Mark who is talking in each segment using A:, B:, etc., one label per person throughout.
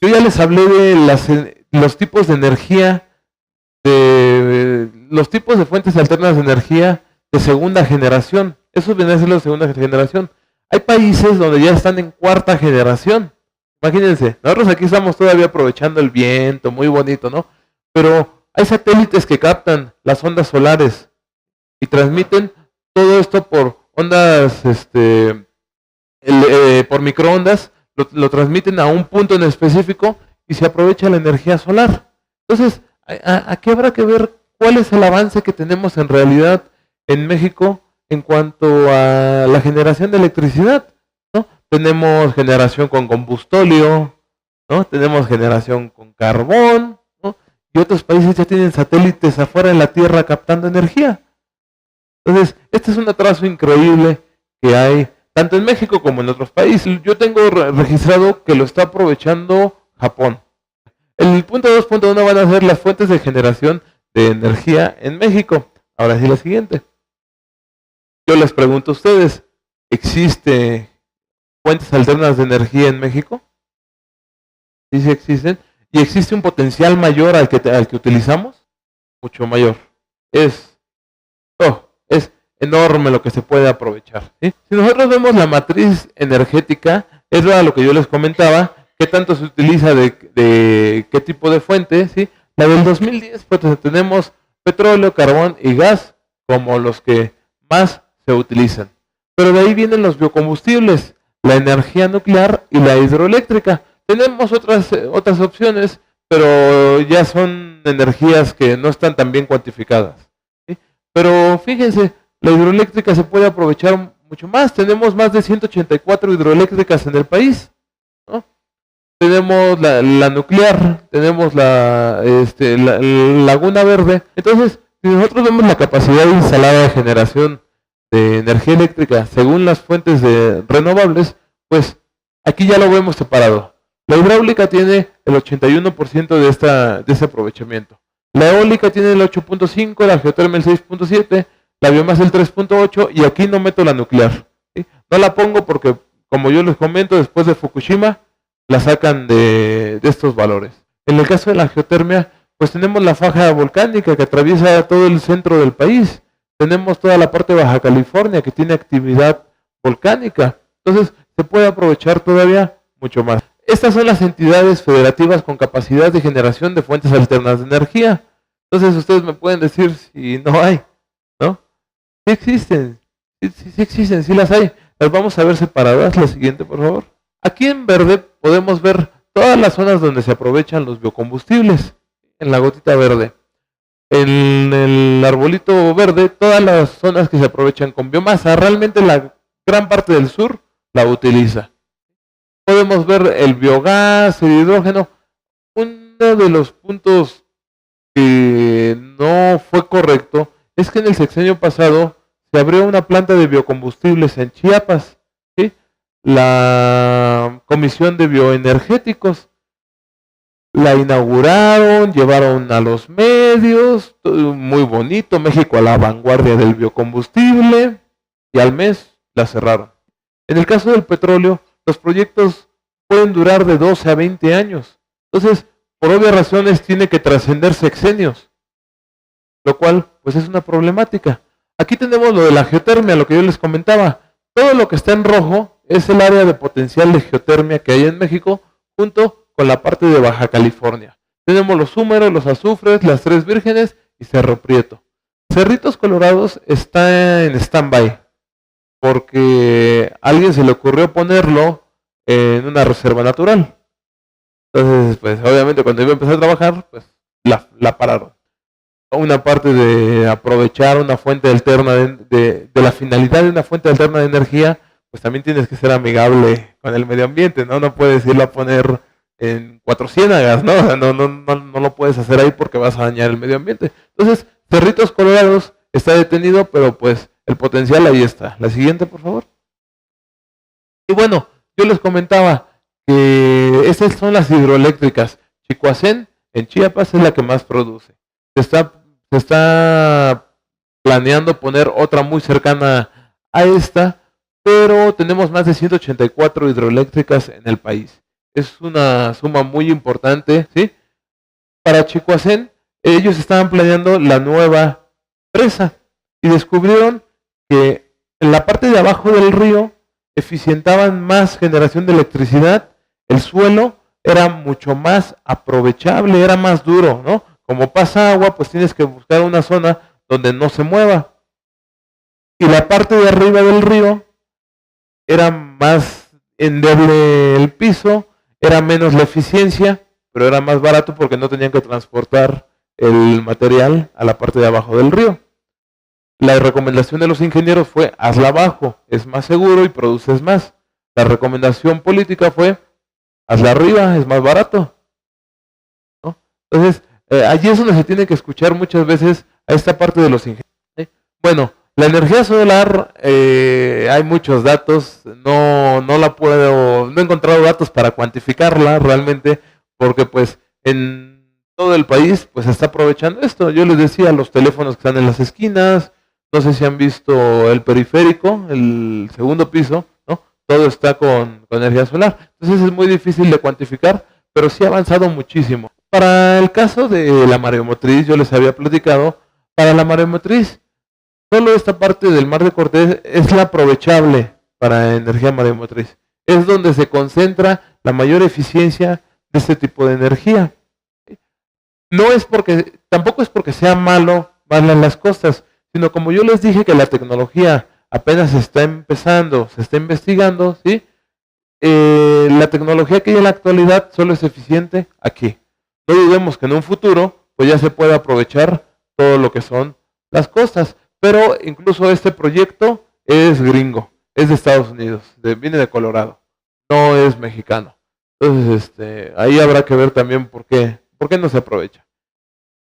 A: Yo ya les hablé de los tipos de energía, de los tipos de fuentes alternas de energía de segunda generación. Eso viene a ser la segunda generación. Hay países donde ya están en cuarta generación. Imagínense, nosotros aquí estamos todavía aprovechando el viento, muy bonito, ¿no? Pero hay satélites que captan las ondas solares y transmiten todo esto por ondas, por microondas, lo transmiten a un punto en específico y se aprovecha la energía solar. Entonces, aquí habrá que ver cuál es el avance que tenemos en realidad en México en cuanto a la generación de electricidad, ¿no? Tenemos generación con combustóleo, ¿no? Tenemos generación con carbón, ¿no? Y otros países ya tienen satélites afuera de la Tierra captando energía. Entonces, este es un atraso increíble que hay tanto en México como en otros países. Yo tengo registrado que lo está aprovechando Japón. El punto 2.1 van a ser las fuentes de generación de energía en México. Ahora sí, la siguiente. Yo les pregunto a ustedes, ¿existe fuentes alternas de energía en México? Sí, sí existen. ¿Y existe un potencial mayor al que utilizamos? Mucho mayor. Es enorme lo que se puede aprovechar, ¿sí? Si nosotros vemos la matriz energética, es lo que yo les comentaba, qué tanto se utiliza de qué tipo de fuente, ¿sí? La del 2010, pues tenemos petróleo, carbón y gas como los que más se utilizan. Pero de ahí vienen los biocombustibles, la energía nuclear y la hidroeléctrica. Tenemos otras opciones, pero ya son energías que no están tan bien cuantificadas, ¿sí? Pero fíjense, la hidroeléctrica se puede aprovechar mucho más. Tenemos más de 184 hidroeléctricas en el país, ¿no? Tenemos la nuclear, tenemos la Laguna Verde. Entonces, si nosotros vemos la capacidad instalada de generación de energía eléctrica según las fuentes renovables, pues aquí ya lo vemos separado. La hidráulica tiene el 81% de ese aprovechamiento. La eólica tiene el 8.5%, la geotermia el 6.7%, la biomasa el 3.8% y aquí no meto la nuclear, ¿sí? No la pongo porque, como yo les comento, después de Fukushima, la sacan de estos valores. En el caso de la geotermia, pues tenemos la faja volcánica que atraviesa todo el centro del país. Tenemos toda la parte de Baja California que tiene actividad volcánica. Entonces, se puede aprovechar todavía mucho más. Estas son las entidades federativas con capacidad de generación de fuentes alternas de energía. Entonces, ustedes me pueden decir si no hay, ¿no? Sí existen, sí existen, sí las hay. Las vamos a ver separadas. La siguiente, por favor. Aquí en verde podemos ver todas las zonas donde se aprovechan los biocombustibles. En la gotita verde. En el arbolito verde, todas las zonas que se aprovechan con biomasa. Realmente la gran parte del sur la utiliza. Podemos ver el biogás, el hidrógeno. Uno de los puntos que no fue correcto es que en el sexenio pasado se abrió una planta de biocombustibles en Chiapas, ¿sí? La Comisión de Bioenergéticos la inauguraron, llevaron a los medios, muy bonito, México a la vanguardia del biocombustible, y al mes la cerraron. En el caso del petróleo, los proyectos pueden durar de 12 a 20 años. Entonces, por obvias razones, tiene que trascender sexenios, lo cual, pues es una problemática. Aquí tenemos lo de la geotermia, lo que yo les comentaba. Todo lo que está en rojo es el área de potencial de geotermia que hay en México, junto con la parte de Baja California. Tenemos los húmeros, los azufres, las Tres Vírgenes y Cerro Prieto. Cerritos Colorados está en stand-by, porque a alguien se le ocurrió ponerlo en una reserva natural. Entonces, pues obviamente cuando iba a empezar a trabajar, pues la pararon. Una parte de aprovechar una fuente alterna de la finalidad de una fuente alterna de energía, pues también tienes que ser amigable con el medio ambiente, ¿no? No puedes irlo a poner en 4 ciénagas, ¿no? No lo puedes hacer ahí porque vas a dañar el medio ambiente. Entonces, Cerritos Colorados está detenido, pero pues el potencial ahí está. La siguiente, por favor. Y bueno, yo les comentaba que estas son las hidroeléctricas. Chicoacén en Chiapas es la que más produce. Se está planeando poner otra muy cercana a esta, pero tenemos más de 184 hidroeléctricas en el país. es una suma muy importante, ¿sí? Para Chicoacén, ellos estaban planeando la nueva presa y descubrieron que en la parte de abajo del río eficientaban más generación de electricidad, el suelo era mucho más aprovechable, era más duro, ¿no? Como pasa agua, pues tienes que buscar una zona donde no se mueva. Y la parte de arriba del río era más endeble el piso, era menos la eficiencia, pero era más barato porque no tenían que transportar el material a la parte de abajo del río. La recomendación de los ingenieros fue, hazla abajo, es más seguro y produces más. La recomendación política fue, hazla arriba, es más barato, ¿no? Entonces, allí es donde se tiene que escuchar muchas veces a esta parte de los ingenieros, ¿sí? Bueno, la energía solar, hay muchos datos, no he encontrado datos para cuantificarla realmente, porque pues en todo el país pues se está aprovechando esto. Yo les decía, los teléfonos que están en las esquinas, no sé si han visto el periférico, el segundo piso, ¿no? Todo está con energía solar. Entonces es muy difícil de cuantificar, pero sí ha avanzado muchísimo. Para el caso de la mareomotriz, yo les había platicado, para la mareomotriz, solo esta parte del Mar de Cortés es la aprovechable para energía mareomotriz. Es donde se concentra la mayor eficiencia de este tipo de energía. No es porque, tampoco es porque sea malo en las costas, sino como yo les dije que la tecnología apenas está empezando, se está investigando, ¿sí? La tecnología que hay en la actualidad solo es eficiente aquí. No dudemos que en un futuro pues ya se pueda aprovechar todo lo que son las costas, pero incluso este proyecto es gringo, es de Estados Unidos, viene de Colorado, no es mexicano. Entonces, ahí habrá que ver también por qué no se aprovecha.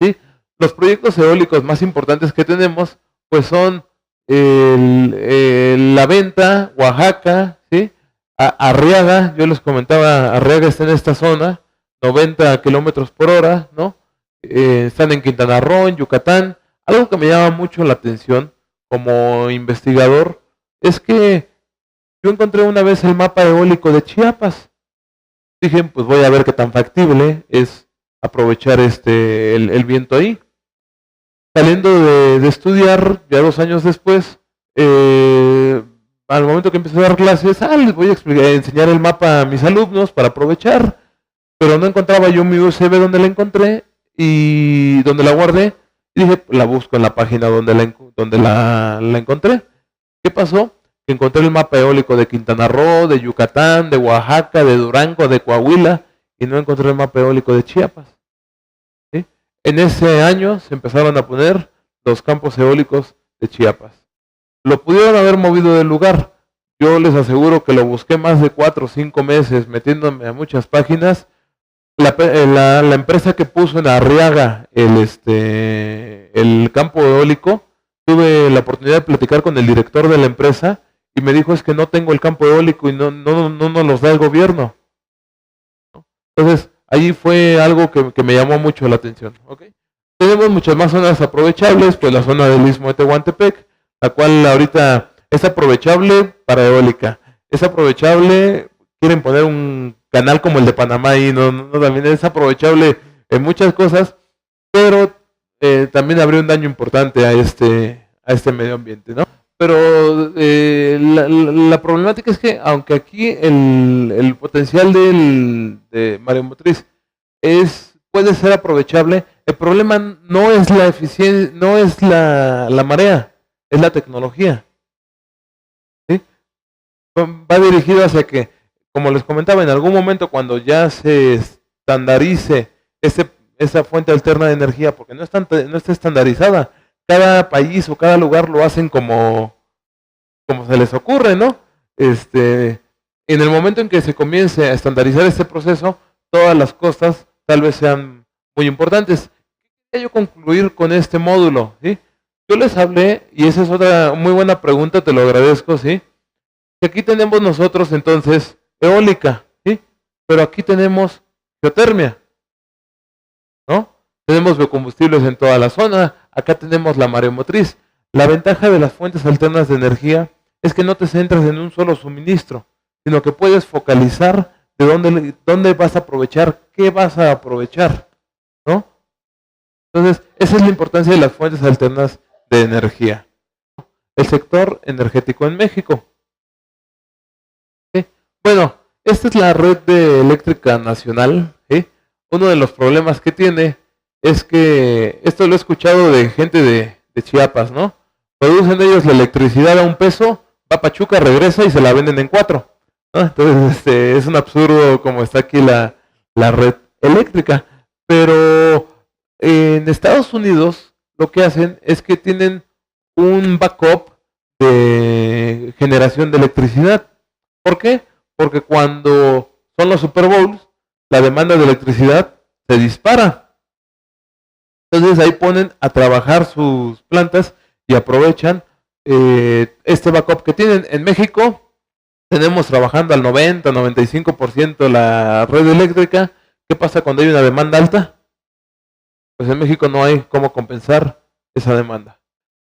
A: ¿Sí? Los proyectos eólicos más importantes que tenemos, pues son La Venta, Oaxaca, ¿sí? Arriaga, yo les comentaba, Arriaga está en esta zona, 90 kilómetros por hora, ¿no? Están en Quintana Roo, en Yucatán. Algo que me llama mucho la atención como investigador es que yo encontré una vez el mapa eólico de Chiapas. Dije, pues voy a ver qué tan factible es aprovechar el viento ahí. Saliendo de estudiar, ya 2 años después, al momento que empecé a dar clases, les voy a enseñar el mapa a mis alumnos para aprovechar, pero no encontraba yo mi USB donde la encontré y donde la guardé, y dije, la busco en la página donde la encontré. ¿Qué pasó? Que encontré el mapa eólico de Quintana Roo, de Yucatán, de Oaxaca, de Durango, de Coahuila, y no encontré el mapa eólico de Chiapas. ¿Sí? En ese año se empezaron a poner los campos eólicos de Chiapas. Lo pudieron haber movido del lugar. Yo les aseguro que lo busqué más de 4 o 5 meses metiéndome a muchas páginas. La empresa que puso en Arriaga el campo eólico, tuve la oportunidad de platicar con el director de la empresa y me dijo, es que no tengo el campo eólico y no nos los da el gobierno. Entonces, ahí fue algo que me llamó mucho la atención. ¿Okay? Tenemos muchas más zonas aprovechables, pues la zona del Istmo de Tehuantepec, la cual ahorita es aprovechable para eólica. Es aprovechable, quieren poner un canal como el de Panamá y también es aprovechable en muchas cosas, pero también habría un daño importante a este medio ambiente, ¿no? Pero la problemática es que aunque aquí el potencial de mareomotriz puede ser aprovechable, el problema no es la eficiencia, no es la marea, es la tecnología. ¿Sí? Va dirigido hacia que, como les comentaba, en algún momento cuando ya se estandarice esa fuente alterna de energía, porque no está estandarizada, cada país o cada lugar lo hacen como se les ocurre, ¿no? En el momento en que se comience a estandarizar este proceso, todas las costas tal vez sean muy importantes. Quería yo concluir con este módulo, ¿sí? Yo les hablé, y esa es otra muy buena pregunta, te lo agradezco, ¿sí? Que aquí tenemos nosotros entonces eólica, ¿sí? Pero aquí tenemos geotermia, ¿no? Tenemos biocombustibles en toda la zona, acá tenemos la mareomotriz. La ventaja de las fuentes alternas de energía es que no te centras en un solo suministro, sino que puedes focalizar de dónde vas a aprovechar, qué vas a aprovechar, ¿no? Entonces, esa es la importancia de las fuentes alternas de energía. El sector energético en México. ¿Sí? Bueno, esta es la red eléctrica nacional. ¿Sí? Uno de los problemas que tiene es que, esto lo he escuchado de gente de Chiapas, ¿no? Producen ellos la electricidad a $1, va a Pachuca, regresa y se la venden en 4. ¿No? Entonces, es un absurdo como está aquí la red eléctrica. Pero en Estados Unidos lo que hacen es que tienen un backup de generación de electricidad. ¿Por qué? Porque cuando son los Super Bowls, la demanda de electricidad se dispara. Entonces ahí ponen a trabajar sus plantas y aprovechan este backup que tienen. En México tenemos trabajando al 90-95% la red eléctrica. ¿Qué pasa cuando hay una demanda alta? Pues en México no hay cómo compensar esa demanda.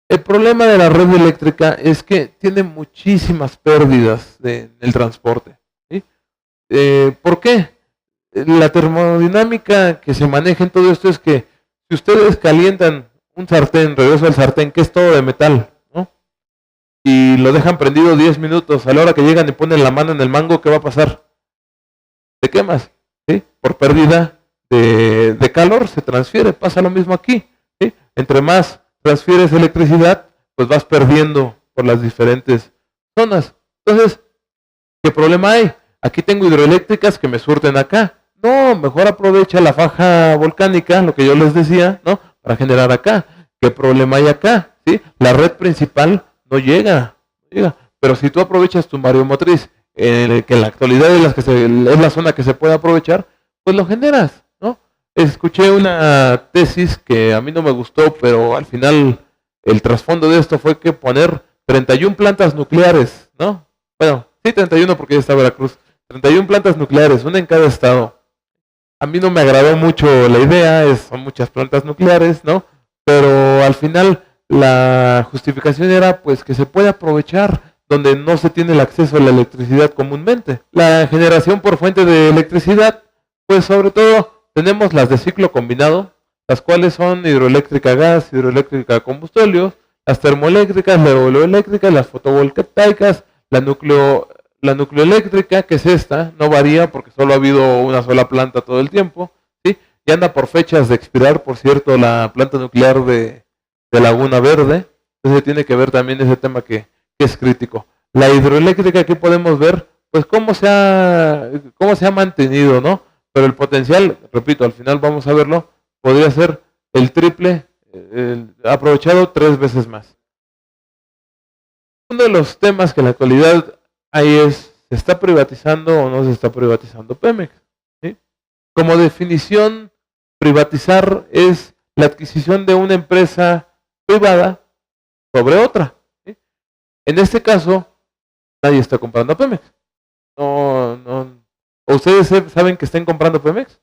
A: El problema de la red eléctrica es que tiene muchísimas pérdidas en el transporte. ¿Sí? ¿Por qué? La termodinámica que se maneja en todo esto es que si ustedes calientan un sartén, regreso al sartén, que es todo de metal, ¿no? Y lo dejan prendido 10 minutos, a la hora que llegan y ponen la mano en el mango, ¿qué va a pasar? Te quemas, ¿sí? Por pérdida de calor se transfiere, pasa lo mismo aquí, ¿sí? Entre más transfieres electricidad, pues vas perdiendo por las diferentes zonas. Entonces, ¿qué problema hay? Aquí tengo hidroeléctricas que me surten acá. No, mejor aprovecha la faja volcánica, lo que yo les decía, ¿no? Para generar acá. ¿Qué problema hay acá? ¿Sí? La red principal no llega. Pero si tú aprovechas tu mareomotriz, que en la actualidad es la zona que se puede aprovechar, pues lo generas, ¿no? Escuché una tesis que a mí no me gustó, pero al final el trasfondo de esto fue que poner 31 plantas nucleares, ¿no? Bueno, sí, 31 porque ya está Veracruz. 31 plantas nucleares, una en cada estado. A mí no me agradó mucho la idea, son muchas plantas nucleares, ¿no? Pero al final la justificación era pues que se puede aprovechar donde no se tiene el acceso a la electricidad comúnmente. La generación por fuente de electricidad, pues sobre todo tenemos las de ciclo combinado, las cuales son hidroeléctrica a gas, hidroeléctrica a combustible, las termoeléctricas, las eoeléctricas, las fotovoltaicas, la nucleoeléctrica, que es esta, no varía porque solo ha habido una sola planta todo el tiempo, ¿sí? Y anda por fechas de expirar, por cierto, la planta nuclear de Laguna Verde. Entonces tiene que ver también ese tema que es crítico. La hidroeléctrica, aquí podemos ver pues cómo se ha mantenido, ¿no? Pero el potencial, repito, al final vamos a verlo, podría ser el triple, aprovechado 3 veces más. Uno de los temas que en la actualidad hay es, ¿se está privatizando o no se está privatizando Pemex? ¿Sí? Como definición, privatizar es la adquisición de una empresa privada sobre otra. ¿Sí? En este caso, nadie está comprando a Pemex. ¿Ustedes saben que estén comprando Pemex?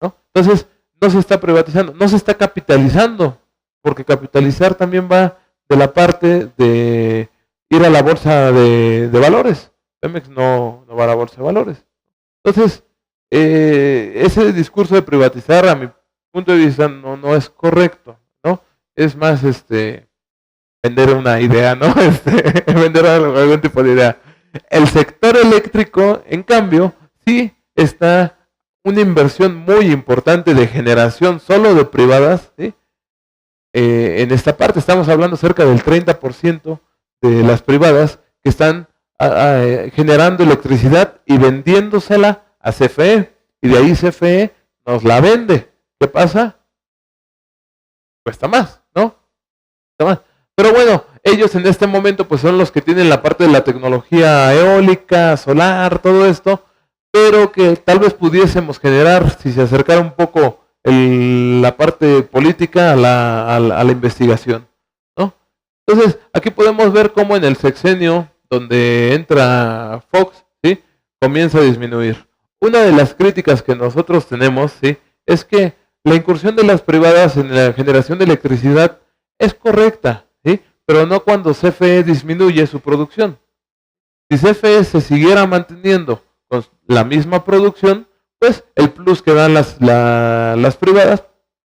A: ¿No? Entonces, no se está privatizando, no se está capitalizando, porque capitalizar también va de la parte de ir a la bolsa de valores. Pemex no va a la bolsa de valores. Entonces, ese discurso de privatizar, a mi punto de vista, no es correcto, ¿no? Es más vender una idea, ¿no? Vender algún tipo de idea. El sector eléctrico, en cambio, sí está una inversión muy importante de generación solo de privadas, ¿sí? En esta parte estamos hablando cerca del 30% de las privadas que están generando electricidad y vendiéndosela a CFE, y de ahí CFE nos la vende. ¿Qué pasa? Cuesta más, ¿no? Cuesta más. Pero bueno, ellos en este momento pues son los que tienen la parte de la tecnología eólica, solar, todo esto, pero que tal vez pudiésemos generar, si se acercara un poco la parte política a la investigación, ¿no? Entonces, aquí podemos ver cómo en el sexenio donde entra Fox, ¿sí? Comienza a disminuir. Una de las críticas que nosotros tenemos, ¿sí? Es que la incursión de las privadas en la generación de electricidad es correcta, ¿sí? Pero no cuando CFE disminuye su producción. Si CFE se siguiera manteniendo con la misma producción, pues el plus que dan las privadas,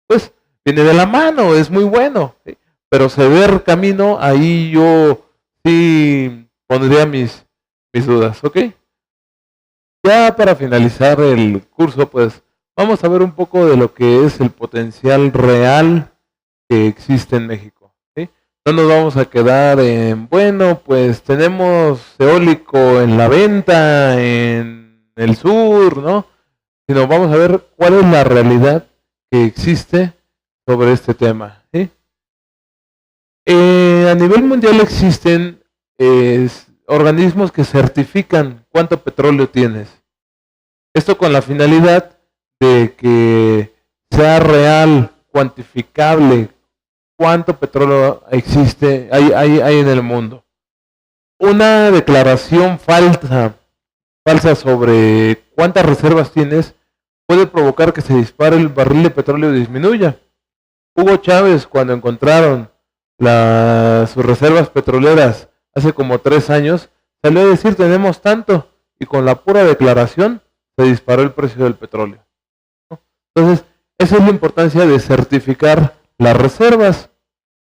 A: pues viene de la mano, es muy bueno, ¿sí? Pero ceder camino, ahí yo sí pondría mis dudas, ¿ok? Ya para finalizar el curso, pues vamos a ver un poco de lo que es el potencial real que existe en México, ¿sí? No nos vamos a quedar en, bueno, pues tenemos eólico en la venta, en el sur, ¿no? Sino vamos a ver cuál es la realidad que existe sobre este tema, ¿sí? A nivel mundial existen organismos que certifican cuánto petróleo tienes. Esto con la finalidad de que sea real, cuantificable, cuánto petróleo existe, hay en el mundo. Una declaración falsa sobre cuántas reservas tienes puede provocar que se dispare el barril de petróleo y disminuya. Hugo Chávez, cuando encontraron sus reservas petroleras hace como 3 años, salió a decir tenemos tanto, y con la pura declaración se disparó el precio del petróleo, ¿no? Entonces, esa es la importancia de certificar las reservas.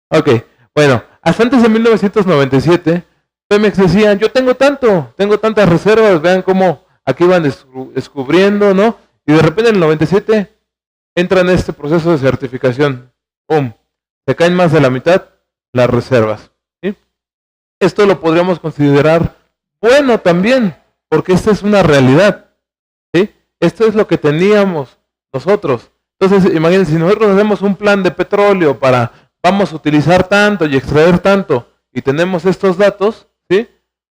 A: Ok, bueno, hasta antes de 1997, Pemex decía, yo tengo tantas reservas, vean cómo aquí van descubriendo, ¿no? Y de repente en el 97 entra en este proceso de certificación. ¡Pum! Se caen más de la mitad las reservas, ¿sí? Esto lo podríamos considerar bueno también, porque esta es una realidad, ¿sí? Esto es lo que teníamos nosotros. Entonces, imagínense, si nosotros hacemos un plan de petróleo vamos a utilizar tanto y extraer tanto, y tenemos estos datos, ¿sí?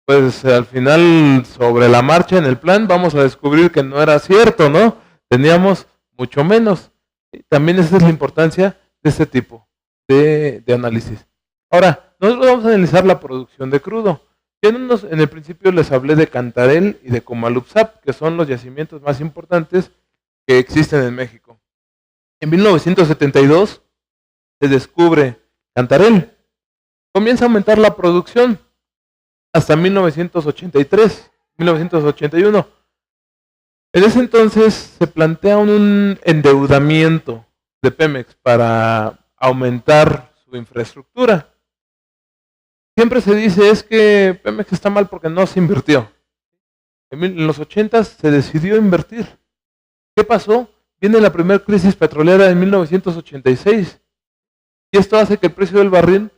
A: Pues al final, sobre la marcha en el plan, vamos a descubrir que no era cierto, ¿no? Teníamos mucho menos. ¿Sí? También esa es la importancia de este tipo de análisis. Ahora, nosotros vamos a analizar la producción de crudo. Ya en el principio les hablé de Cantarell y de Comalupsap, que son los yacimientos más importantes que existen en México. En 1972 se descubre Cantarell. Comienza a aumentar la producción hasta 1983, 1981. En ese entonces se plantea un endeudamiento de Pemex para aumentar su infraestructura. Siempre se dice es que Pemex está mal porque no se invirtió. En los 80 se decidió invertir. ¿Qué pasó? Viene la primera crisis petrolera en 1986. Y esto hace que el precio del barril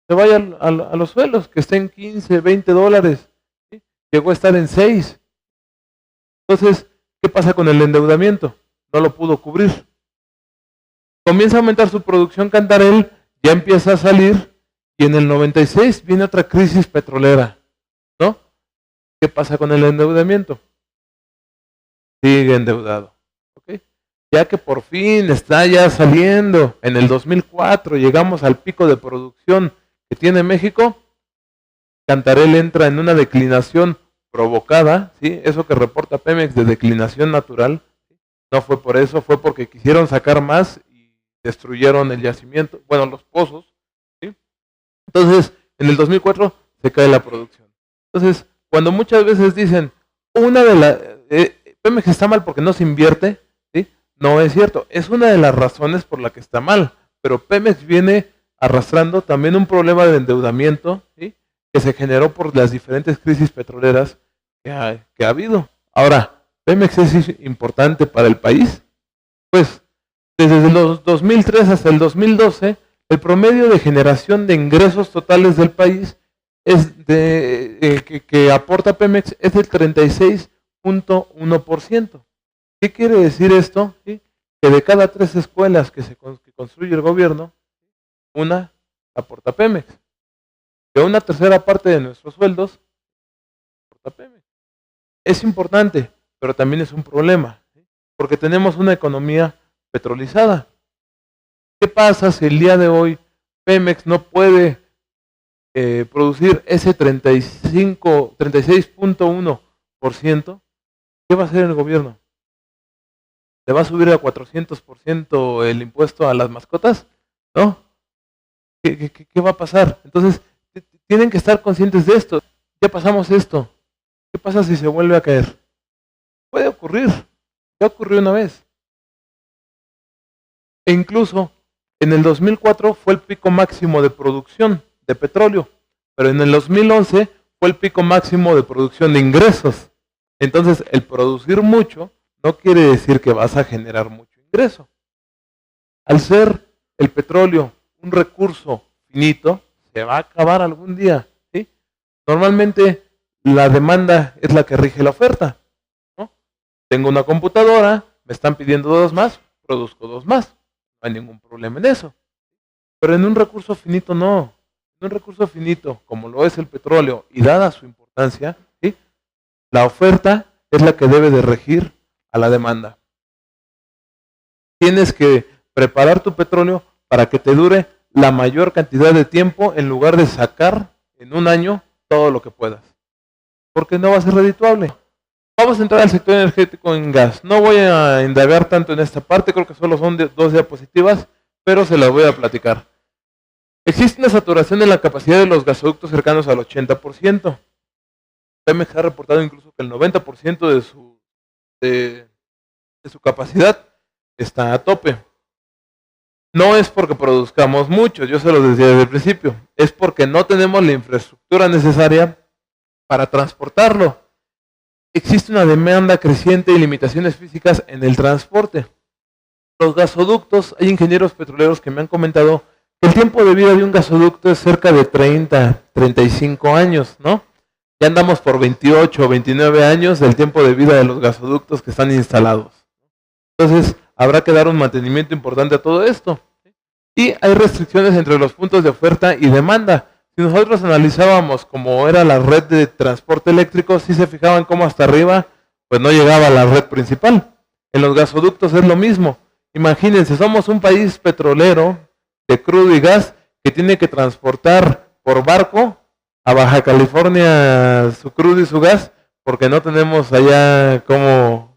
A: se vaya a los suelos, que esté en 15, 20 dólares. ¿Sí? Llegó a estar en 6. Entonces, ¿qué pasa con el endeudamiento? No lo pudo cubrir. Comienza a aumentar su producción Cantarell, ya empieza a salir, y en el 96 viene otra crisis petrolera, ¿no? ¿Qué pasa con el endeudamiento? Sigue endeudado, ¿ok? Ya que por fin está ya saliendo, en el 2004 llegamos al pico de producción que tiene México, Cantarell entra en una declinación provocada, ¿sí? Eso que reporta Pemex de declinación natural, no fue por eso, fue porque quisieron sacar más y destruyeron el yacimiento, bueno, los pozos, ¿sí? Entonces, en el 2004 se cae la producción. Entonces, cuando muchas veces dicen, Pemex está mal porque no se invierte, ¿sí? No es cierto, es una de las razones por la que está mal, pero Pemex viene arrastrando también un problema de endeudamiento, ¿sí? Que se generó por las diferentes crisis petroleras que ha habido. Ahora, ¿Pemex es importante para el país? Pues, desde los 2003 hasta el 2012, el promedio de generación de ingresos totales del país es que aporta Pemex es del 36.1%. ¿Qué quiere decir esto? ¿Sí? Que de cada 3 escuelas que construye el gobierno, una aporta Pemex. De una tercera parte de nuestros sueldos, aporta Pemex. Es importante, pero también es un problema, ¿sí? Porque tenemos una economía petrolizada. ¿Qué pasa si el día de hoy Pemex no puede producir ese 36.1%? ¿Qué va a hacer el gobierno? ¿Le va a subir a 400% el impuesto a las mascotas? ¿No? ¿Qué va a pasar? Entonces, tienen que estar conscientes de esto. Ya pasamos esto. ¿Qué pasa si se vuelve a caer? ocurrir, ya ocurrió una vez. E incluso en el 2004 fue el pico máximo de producción de petróleo, pero en el 2011 fue el pico máximo de producción de ingresos. Entonces, el producir mucho no quiere decir que vas a generar mucho ingreso. Al ser el petróleo un recurso finito, se va a acabar algún día, ¿sí? Normalmente la demanda es la que rige la oferta, ¿no? Tengo una computadora, me están pidiendo 2 más, produzco 2 más. No hay ningún problema en eso. Pero en un recurso finito no. En un recurso finito, como lo es el petróleo, y dada su importancia, ¿sí? La oferta es la que debe de regir a la demanda. Tienes que preparar tu petróleo para que te dure la mayor cantidad de tiempo en lugar de sacar en un año todo lo que puedas. Porque no va a ser redituable. Vamos a entrar al sector energético en gas. No voy a indagar tanto en esta parte, creo que solo son 2 diapositivas, pero se las voy a platicar. Existe una saturación en la capacidad de los gasoductos cercanos al 80%. Pemex ha reportado incluso que el 90% de su capacidad está a tope. No es porque produzcamos mucho, yo se lo decía desde el principio, es porque no tenemos la infraestructura necesaria para transportarlo. Existe una demanda creciente y limitaciones físicas en el transporte. Los gasoductos, hay ingenieros petroleros que me han comentado que el tiempo de vida de un gasoducto es cerca de 30, 35 años, ¿no? Ya andamos por 28 o 29 años del tiempo de vida de los gasoductos que están instalados. Entonces, habrá que dar un mantenimiento importante a todo esto. Y hay restricciones entre los puntos de oferta y demanda. Si nosotros analizábamos cómo era la red de transporte eléctrico, si se fijaban cómo hasta arriba, pues no llegaba a la red principal. En los gasoductos es lo mismo. Imagínense, somos un país petrolero de crudo y gas que tiene que transportar por barco a Baja California su crudo y su gas, porque no tenemos allá cómo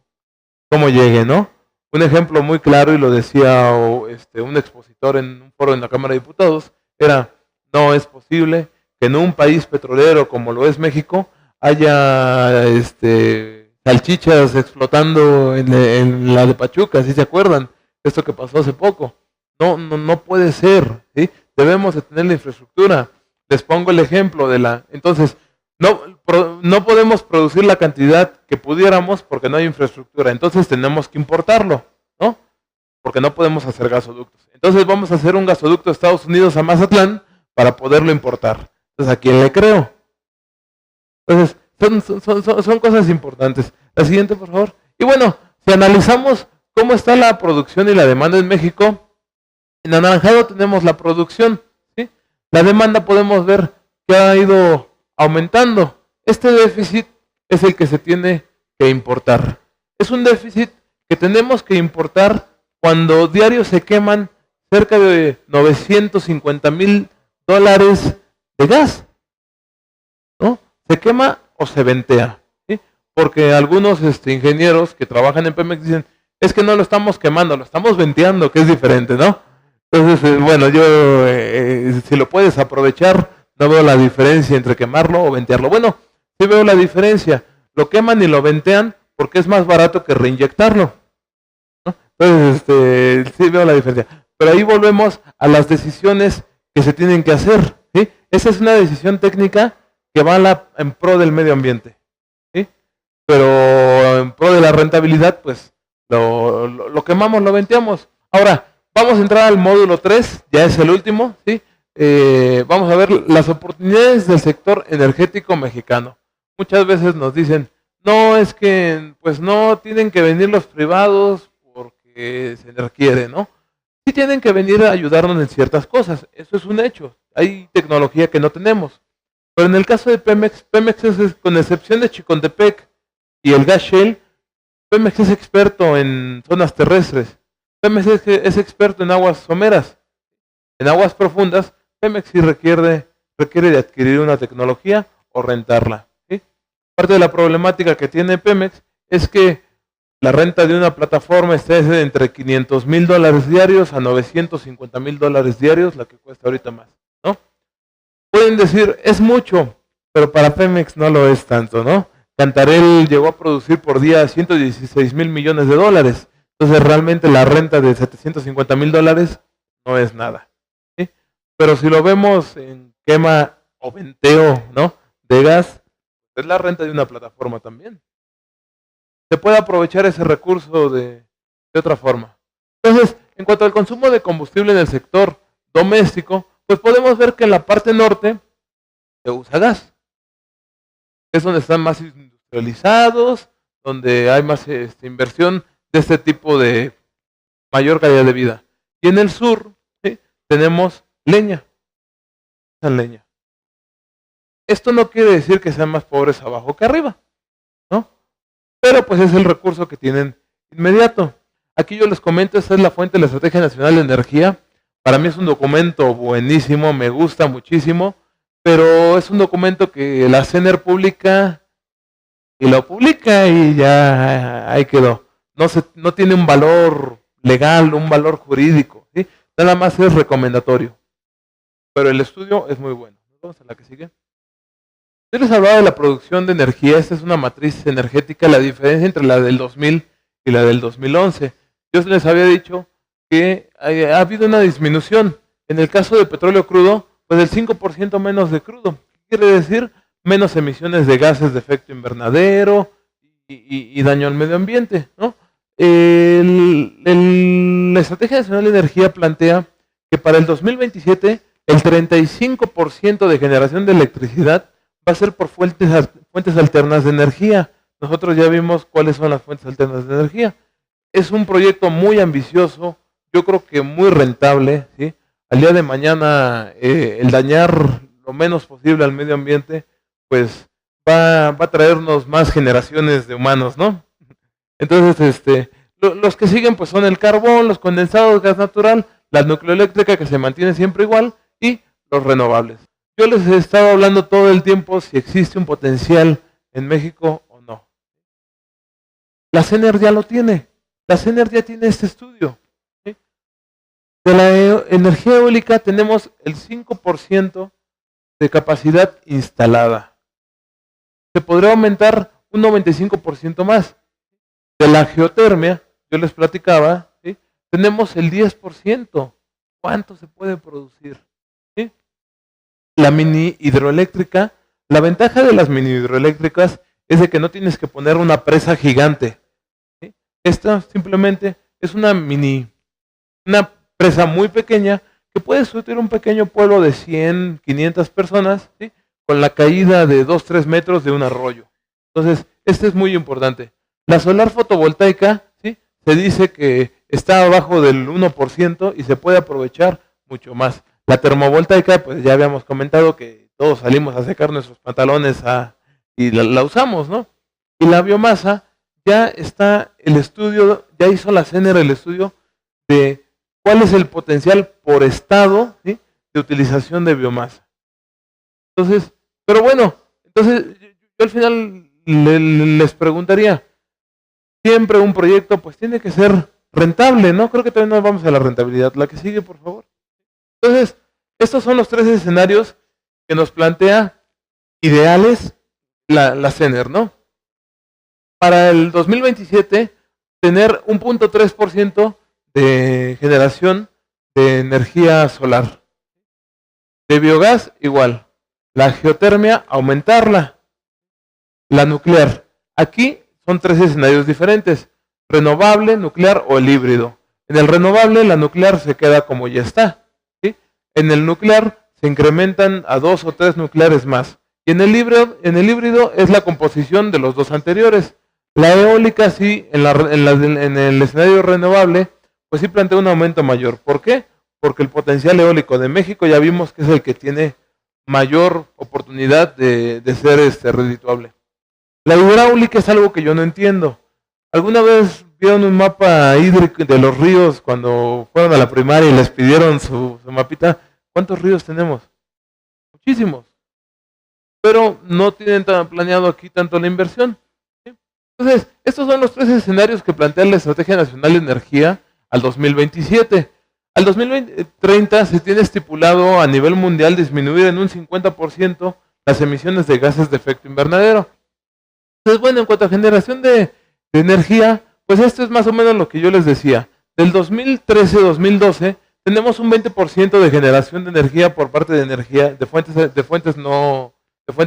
A: llegue, ¿no? Un ejemplo muy claro, y lo decía un expositor en un foro en la Cámara de Diputados, era: no es posible que en un país petrolero como lo es México haya salchichas explotando en la de Pachuca, ¿sí se acuerdan? Esto que pasó hace poco. No puede ser, ¿sí? Debemos de tener la infraestructura. Les pongo el ejemplo entonces, no podemos producir la cantidad que pudiéramos porque no hay infraestructura. Entonces tenemos que importarlo, ¿no? Porque no podemos hacer gasoductos. Entonces vamos a hacer un gasoducto de Estados Unidos a Mazatlán para poderlo importar. Entonces, ¿a quién le creo? Entonces, son cosas importantes. La siguiente, por favor. Y bueno, si analizamos cómo está la producción y la demanda en México, en anaranjado tenemos la producción, ¿sí? La demanda podemos ver que ha ido aumentando. Este déficit es el que se tiene que importar. Es un déficit que tenemos que importar cuando diario se queman cerca de $950,000 de gas, ¿no? Se quema o se ventea, ¿sí? Porque algunos ingenieros que trabajan en Pemex dicen: es que no lo estamos quemando, lo estamos venteando, que es diferente, ¿no? Entonces, bueno, si lo puedes aprovechar, no veo la diferencia entre quemarlo o ventearlo. Bueno, sí veo la diferencia. Lo queman y lo ventean porque es más barato que reinyectarlo, ¿no? Entonces, sí veo la diferencia. Pero ahí volvemos a las decisiones que se tienen que hacer, ¿sí? Esa es una decisión técnica que va en pro del medio ambiente, ¿sí? Pero en pro de la rentabilidad, pues lo quemamos, lo venteamos. Ahora, vamos a entrar al módulo 3, ya es el último, ¿sí? Vamos a ver las oportunidades del sector energético mexicano. Muchas veces nos dicen: no, es que pues no tienen que venir los privados porque se requiere, ¿no? Sí tienen que venir a ayudarnos en ciertas cosas, eso es un hecho. Hay tecnología que no tenemos. Pero en el caso de Pemex es, con excepción de Chicontepec y el gas shale, Pemex es experto en zonas terrestres. Pemex es experto en aguas someras. En aguas profundas, Pemex sí requiere de adquirir una tecnología o rentarla, ¿sí? Parte de la problemática que tiene Pemex es que la renta de una plataforma está entre $500,000 diarios a $950,000 diarios, la que cuesta ahorita más, ¿no? Pueden decir: es mucho, pero para Pemex no lo es tanto, ¿no? Cantarell llegó a producir por día 116 mil millones de dólares. Entonces realmente la renta de 750 mil dólares no es nada, ¿sí? Pero si lo vemos en quema o venteo, ¿no?, de gas, es la renta de una plataforma también. Se puede aprovechar ese recurso de otra forma. Entonces, en cuanto al consumo de combustible en el sector doméstico, pues podemos ver que en la parte norte se usa gas. Es donde están más industrializados, donde hay más inversión de este tipo de mayor calidad de vida. Y en el sur, ¿sí?, tenemos leña. Usan leña. Esto no quiere decir que sean más pobres abajo que arriba, ¿no? Pero pues es el recurso que tienen inmediato. Aquí yo les comento, esta es la fuente de la Estrategia Nacional de Energía. Para mí es un documento buenísimo, me gusta muchísimo, pero es un documento que la CENER publica y lo publica y ya ahí quedó. No tiene un valor legal, un valor jurídico, ¿sí? Nada más es recomendatorio. Pero el estudio es muy bueno. Vamos a la que sigue. Yo les hablaba de la producción de energía. Esta es una matriz energética, la diferencia entre la del 2000 y la del 2011. Yo les había dicho que ha habido una disminución. En el caso del petróleo crudo, pues del 5% menos de crudo. ¿Qué quiere decir? Menos emisiones de gases de efecto invernadero y daño al medio ambiente, ¿no? La Estrategia Nacional de Energía plantea que para el 2027 el 35% de generación de electricidad va a ser por fuentes alternas de energía. Nosotros ya vimos cuáles son las fuentes alternas de energía. Es un proyecto muy ambicioso, yo creo que muy rentable, ¿sí? Al día de mañana el dañar lo menos posible al medio ambiente, pues va a traernos más generaciones de humanos, ¿no? Entonces, los que siguen pues son el carbón, los condensados, gas natural, la nucleoeléctrica que se mantiene siempre igual y los renovables. Yo les he estado hablando todo el tiempo si existe un potencial en México o no. La CENER ya lo tiene. La CENER ya tiene este estudio, ¿sí? De la energía eólica tenemos el 5% de capacidad instalada. Se podría aumentar un 95% más. De la geotermia, yo les platicaba, ¿sí?, tenemos el 10%. ¿Cuánto se puede producir? ¿Sí? La mini hidroeléctrica, la ventaja de las mini hidroeléctricas es de que no tienes que poner una presa gigante, ¿sí? Esta simplemente es una presa muy pequeña que puede surtir un pequeño pueblo de 100, 500 personas, ¿sí?, con la caída de 2, 3 metros de un arroyo. Entonces, este es muy importante. La solar fotovoltaica, ¿sí?, se dice que está abajo del 1% y se puede aprovechar mucho más. La termovoltaica, pues ya habíamos comentado que todos salimos a secar nuestros pantalones y la usamos, ¿no? Y la biomasa, ya está el estudio, ya hizo la CENER el estudio de cuál es el potencial por estado, ¿sí?, de utilización de biomasa. Entonces, pero bueno, entonces yo al final les preguntaría, siempre un proyecto pues tiene que ser rentable, ¿no? Creo que también nos vamos a la rentabilidad. La que sigue, por favor. Entonces, estos son los 3 escenarios que nos plantea ideales la CENER, ¿no? Para el 2027, tener un 0.3% de generación de energía solar. De biogás, igual. La geotermia, aumentarla. La nuclear. Aquí son 3 escenarios diferentes: renovable, nuclear o el híbrido. En el renovable, la nuclear se queda como ya está, ¿sí? En el nuclear se incrementan a 2 o 3 nucleares más. Y en el híbrido es la composición de los 2 anteriores. La eólica sí, en el escenario renovable, pues sí plantea un aumento mayor. ¿Por qué? Porque el potencial eólico de México ya vimos que es el que tiene mayor oportunidad de ser redituable. La hidráulica es algo que yo no entiendo. ¿Alguna vez vieron un mapa hídrico de los ríos cuando fueron a la primaria y les pidieron su mapita? ¿Cuántos ríos tenemos? Muchísimos. Pero no tienen tan planeado aquí tanto la inversión, ¿sí? Entonces, estos son los 3 escenarios que plantea la Estrategia Nacional de Energía al 2027. Al 2030 se tiene estipulado a nivel mundial disminuir en un 50% las emisiones de gases de efecto invernadero. Entonces, bueno, en cuanto a generación de energía, pues esto es más o menos lo que yo les decía. Del 2013-2012 tenemos un 20% de generación de energía por parte de energía de fuentes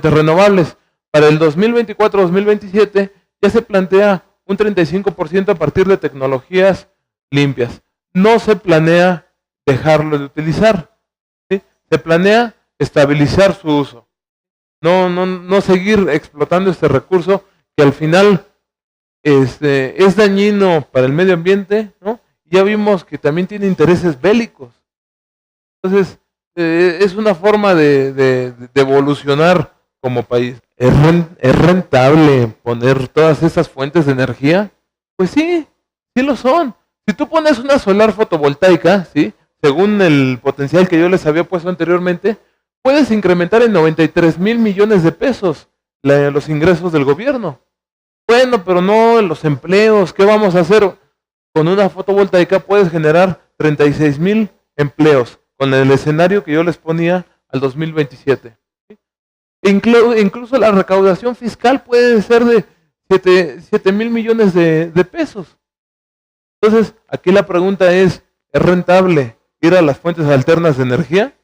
A: renovables. Para el 2024-2027 ya se plantea un 35% a partir de tecnologías limpias. No se planea dejarlo de utilizar, ¿sí? Se planea estabilizar su uso. No seguir explotando este recurso que al final es dañino para el medio ambiente, ¿no? Ya vimos que también tiene intereses bélicos. Entonces, es una forma de evolucionar como país. ¿Es rentable poner todas esas fuentes de energía? Pues sí, sí lo son. Si tú pones una solar fotovoltaica, ¿sí? Según el potencial que yo les había puesto anteriormente, puedes incrementar en 93,000 millones de pesos los ingresos del gobierno. Bueno, pero no los empleos. ¿Qué vamos a hacer? Con una fotovoltaica puedes generar 36,000 empleos con el escenario que yo les ponía al 2027. Incluso la recaudación fiscal puede ser de 7,000 millones de pesos. Entonces, aquí la pregunta ¿es rentable ir a las fuentes alternas de energía?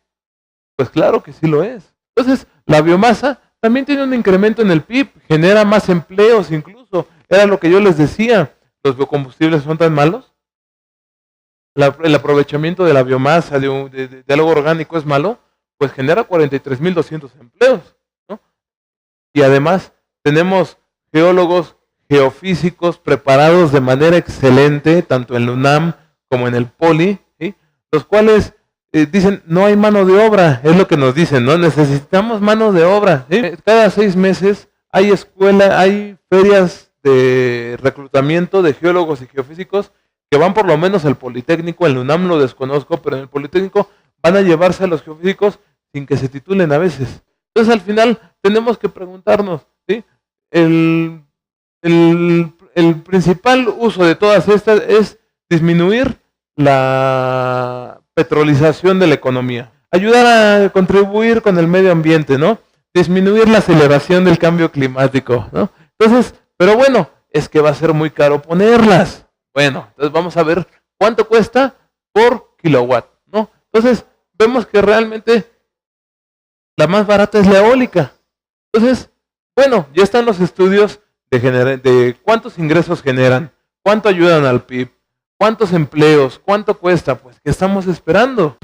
A: Pues claro que sí lo es. Entonces, la biomasa también tiene un incremento en el PIB, genera más empleos incluso. Era lo que yo les decía, los biocombustibles son tan malos. El aprovechamiento de la biomasa, de algo orgánico es malo, pues genera 43,200 empleos, ¿no? Y además tenemos geólogos, geofísicos preparados de manera excelente, tanto en la UNAM como en el POLI, ¿sí? Los cuales dicen, no hay mano de obra, es lo que nos dicen, ¿no? Necesitamos mano de obra, ¿sí? Cada 6 meses hay hay ferias de reclutamiento de geólogos y geofísicos que van por lo menos al Politécnico, en la UNAM lo desconozco, pero en el Politécnico van a llevarse a los geofísicos sin que se titulen a veces. Entonces al final tenemos que preguntarnos, ¿sí? El principal uso de todas estas es disminuir la petrolización de la economía, ayudar a contribuir con el medio ambiente, ¿no? Disminuir la aceleración del cambio climático, ¿no? Entonces, pero bueno, es que va a ser muy caro ponerlas. Bueno, entonces vamos a ver cuánto cuesta por kilowatt, ¿no? Entonces, vemos que realmente la más barata es la eólica. Entonces, bueno, ya están los estudios de cuántos ingresos generan, cuánto ayudan al PIB, cuántos empleos, cuánto cuesta, pues, ¿qué estamos esperando?